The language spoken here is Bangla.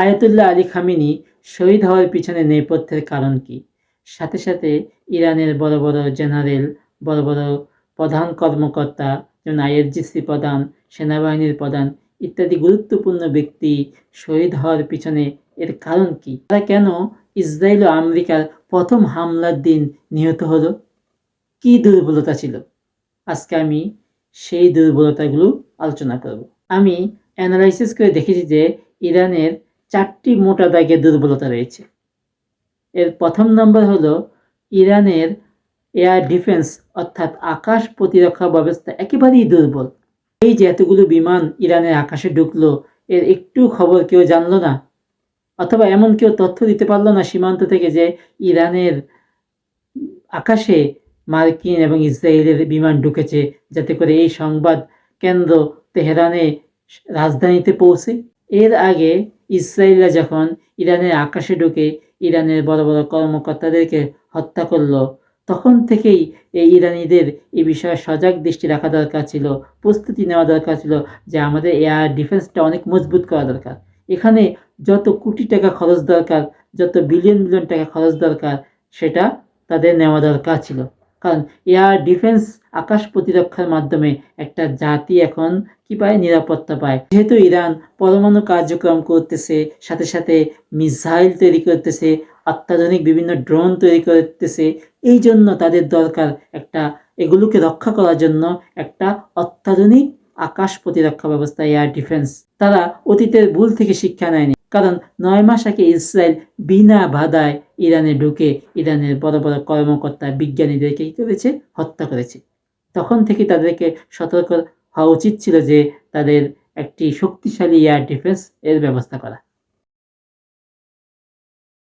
আয়াতুল্লাহ আলী খামেনি শহীদ হওয়ার পিছনে নেপথ্যের কারণ কি? সাথে সাথে ইরানের বড় বড় জেনারেল, বড় বড় প্রধান কর্মকর্তা, যেমন আইআরজিসি প্রধান, সেনাবাহিনীর প্রধান ইত্যাদি গুরুত্বপূর্ণ ব্যক্তি শহীদ হওয়ার পিছনে এর কারণ কি? তারা কেন ইসরায়েল ও আমেরিকার প্রথম হামলার দিন নিহত হলো? কি দুর্বলতা ছিল? আজকে আমি সেই দুর্বলতাগুলো আলোচনা করব। আমি অ্যানালাইসিস করে দেখেছি যে ইরানের 4টি মোটা দাগের দুর্বলতা রয়েছে। এর প্রথম নম্বর হলো ইরানের এয়ার ডিফেন্স অর্থাৎ আকাশ প্রতিরক্ষা ব্যবস্থা একেবারেই দুর্বল। এই যে এতগুলো বিমান ইরানের আকাশে ঢুকলো, এর একটু খবর কেউ জানলো না, অথবা এমন কেউ তথ্য দিতে পারলো না সীমান্ত থেকে যে ইরানের আকাশে মার্কিন এবং ইসরায়েলের বিমান ঢুকেছে, যাতে করে এই সংবাদ কেন্দ্র তেহরানে রাজধানীতে পৌঁছে। এর আগে ইসরায়েলরা যখন ইরানের আকাশে ঢুকে ইরানের বড় বড় কর্মকর্তাদেরকে হত্যা করলো, তখন থেকেই এই ইরানিদের এই বিষয়ে সজাগ দৃষ্টি রাখা দরকার ছিল, প্রস্তুতি নেওয়া দরকার ছিল যে আমাদের এয়ার ডিফেন্সটা অনেক মজবুত করা দরকার। এখানে যত কোটি টাকা খরচ দরকার, যত বিলিয়ন বিলিয়ন টাকা খরচ দরকার, সেটা তাদের নেওয়া দরকার ছিল। কারণ এয়ার ডিফেন্স আকাশ প্রতিরক্ষার মাধ্যমে একটা জাতি এখন কি পায়? নিরাপত্তা পায়। যেহেতু ইরান পরমাণু কার্যক্রম করতেছে, সাথে সাথে মিসাইল তৈরি করতেছে, অত্যাধুনিক বিভিন্ন ড্রোন তৈরি করতেছে, এই জন্য তাদের দরকার একটা, এগুলোকে রক্ষা করার জন্য একটা অত্যাধুনিক আকাশ প্রতিরক্ষা ব্যবস্থা, এয়ার ডিফেন্স। তারা অতীতের ভুল থেকে শিক্ষা নেয়নি। কারণ 9 মাস আগে ইসরায়েল বিনা বাধায় ইরানে ঢুকে ইরানের বড় বড় কর্মকর্তা, বিজ্ঞানীদেরকে কি করেছে? হত্যা করেছে। তখন থেকে তাদেরকে সতর্ক হওয়া উচিত ছিল যে তাদের একটি শক্তিশালী এয়ার ডিফেন্স এর ব্যবস্থা করা।